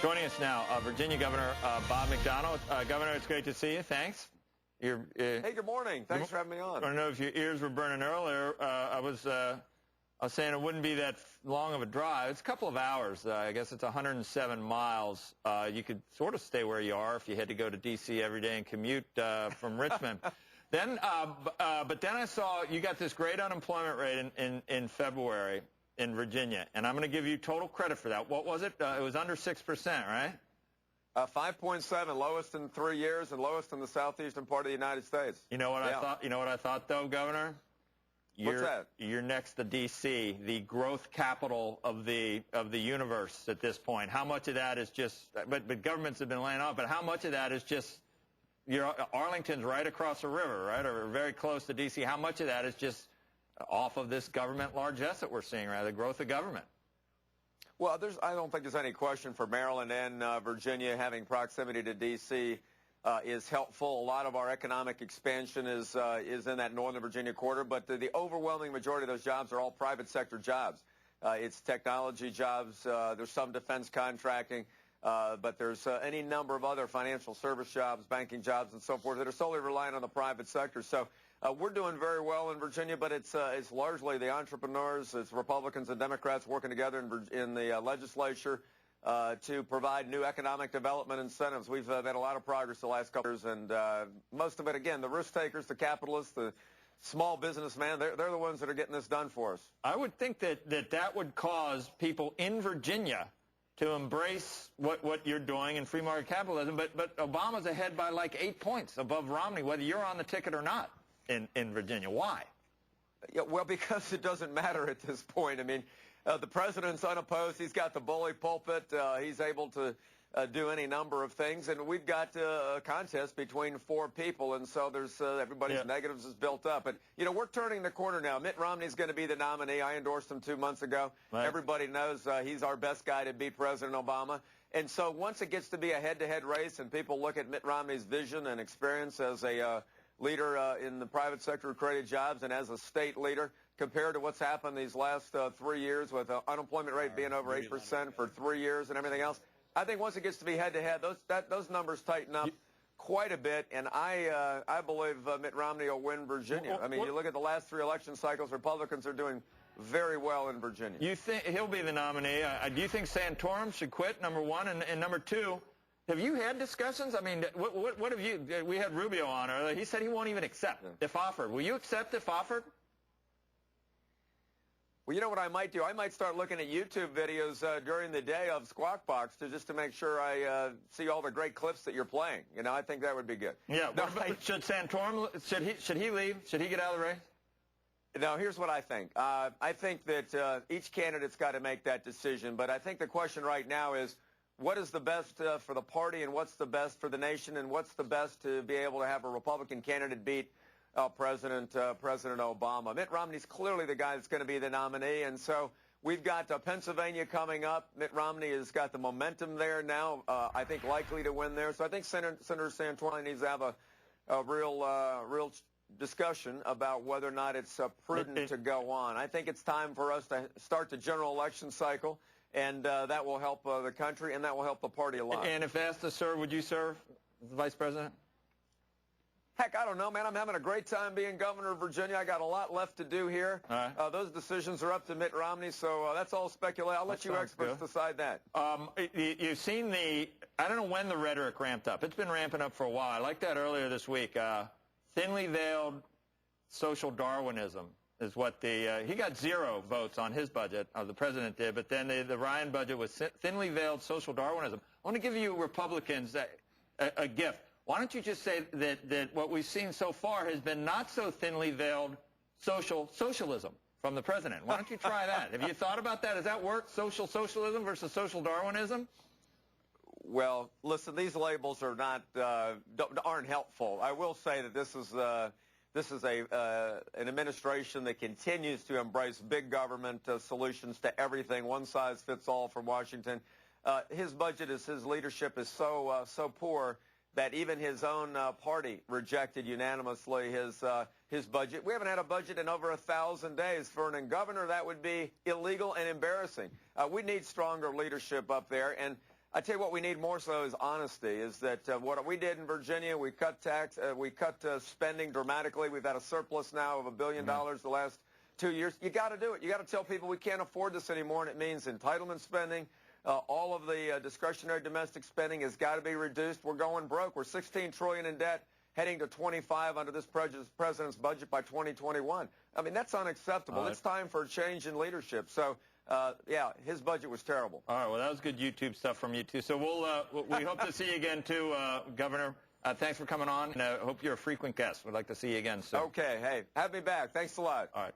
Joining us now, Virginia Governor Bob McDonnell. Governor, it's great to see you. Thanks. Hey, good morning. Thanks for having me on. I don't know if your ears were burning earlier. I was saying it wouldn't be that long of a drive. It's a couple of hours. I guess it's 107 miles. You could sort of stay where you are if you had to go to D.C. every day and commute from Richmond. But then I saw you got this great unemployment rate in February in Virginia, and I'm going to give you total credit for that. What was it? It was under 6%, right? 5.7, lowest in 3 years, and lowest in the southeastern part of the United States. You know what I thought? You know what I thought, though, Governor? What's that? You're next to D.C., the growth capital of the universe at this point. How much of that is just? But governments have been laying off. But how much of that is just? Arlington's right across the river, right, or very close to D.C. How much of that is just off of this government largesse that we're seeing, right? The growth of government. Well, I don't think there's any question for Maryland and Virginia having proximity to D.C. Is helpful. A lot of our economic expansion is in that Northern Virginia corridor, but the overwhelming majority of those jobs are all private sector jobs. It's technology jobs. There's some defense contracting, but there's any number of other financial service jobs, banking jobs, and so forth that are solely reliant on the private sector. So we're doing very well in Virginia, but it's largely the entrepreneurs, it's Republicans and Democrats working together in the legislature to provide new economic development incentives. We've made a lot of progress the last couple of years, and most of it, again, the risk takers, the capitalists, the small businessmen, they're the ones that are getting this done for us. I would think that would cause people in Virginia to embrace what you're doing in free market capitalism, but Obama's ahead by like 8 points above Romney, whether you're on the ticket or not in Virginia. Why? Yeah, well, because it doesn't matter at this point. I mean, the president's unopposed. He's got the bully pulpit. He's able to do any number of things. And we've got a contest between four people. And so there's everybody's negatives is built up. But, we're turning the corner now. Mitt Romney's going to be the nominee. I endorsed him 2 months ago. Right. Everybody knows he's our best guy to beat President Obama. And so once it gets to be a head-to-head race and people look at Mitt Romney's vision and experience as a leader in the private sector who created jobs and as a state leader, compared to what's happened these last 3 years with unemployment rate being over 8% for 3 years and everything else, I think once it gets to be head-to-head, those numbers tighten up quite a bit, and I believe Mitt Romney will win Virginia. I mean, you look at the last 3 election cycles, Republicans are doing very well in Virginia. You think he'll be the nominee? Do you think Santorum should quit, number one? And number two, have you had discussions? I mean, what have you? We had Rubio on earlier. He said he won't even accept if offered. Will you accept if offered? Well, you know what I might do? I might start looking at YouTube videos during the day of Squawk Box just to make sure I see all the great clips that you're playing. I think that would be good. Yeah. No, should Santorum? Should he leave? Should he get out of the race? No, here's what I think. I think that each candidate's got to make that decision. But I think the question right now is, what is the best for the party, and what's the best for the nation, and what's the best to be able to have a Republican candidate beat President Obama? Mitt Romney's clearly the guy that's going to be the nominee, and so we've got Pennsylvania coming up. Mitt Romney has got the momentum there now, I think likely to win there. So I think Senator Santorum needs to have a real discussion about whether or not it's prudent to go on. I think it's time for us to start the general election cycle, and that will help the country, and that will help the party a lot. And if asked to serve, would you serve as Vice President? Heck, I don't know, man. I'm having a great time being governor of Virginia. I got a lot left to do here. All right. Those decisions are up to Mitt Romney, so that's all speculation. I'll let you experts decide that. You've seen I don't know when the rhetoric ramped up. It's been ramping up for a while. I liked that earlier this week. Thinly veiled social Darwinism is what he got 0 votes on his budget, the president did, but then the Ryan budget was thinly veiled social Darwinism. I want to give you Republicans a gift. Why don't you just say that what we've seen so far has been not so thinly veiled socialism from the president? Why don't you try that? Have you thought about that? Does that work, social socialism versus social Darwinism? Well, listen, these labels are aren't helpful. I will say that this is an administration that continues to embrace big government solutions to everything, one size fits all from Washington. His budget, his leadership is so poor that even his own party rejected unanimously his budget. We haven't had a budget in over 1,000 days. For a governor, that would be illegal and embarrassing. We need stronger leadership up there. And I tell you what we need more so is honesty, is that what we did in Virginia, we cut spending dramatically. We've had a surplus now of $1 billion the last 2 years. You got to do it. You got to tell people we can't afford this anymore, and it means entitlement spending. All of the discretionary domestic spending has got to be reduced. We're going broke. We're $16 trillion in debt, heading to 25 under this president's budget by 2021. I mean, that's unacceptable. It's time for a change in leadership. So, yeah, his budget was terrible. All right, well, that was good YouTube stuff from you, too. So we hope to see you again, too, Governor. Thanks for coming on, and I hope you're a frequent guest. We'd like to see you again soon. Okay, hey, have me back. Thanks a lot. All right.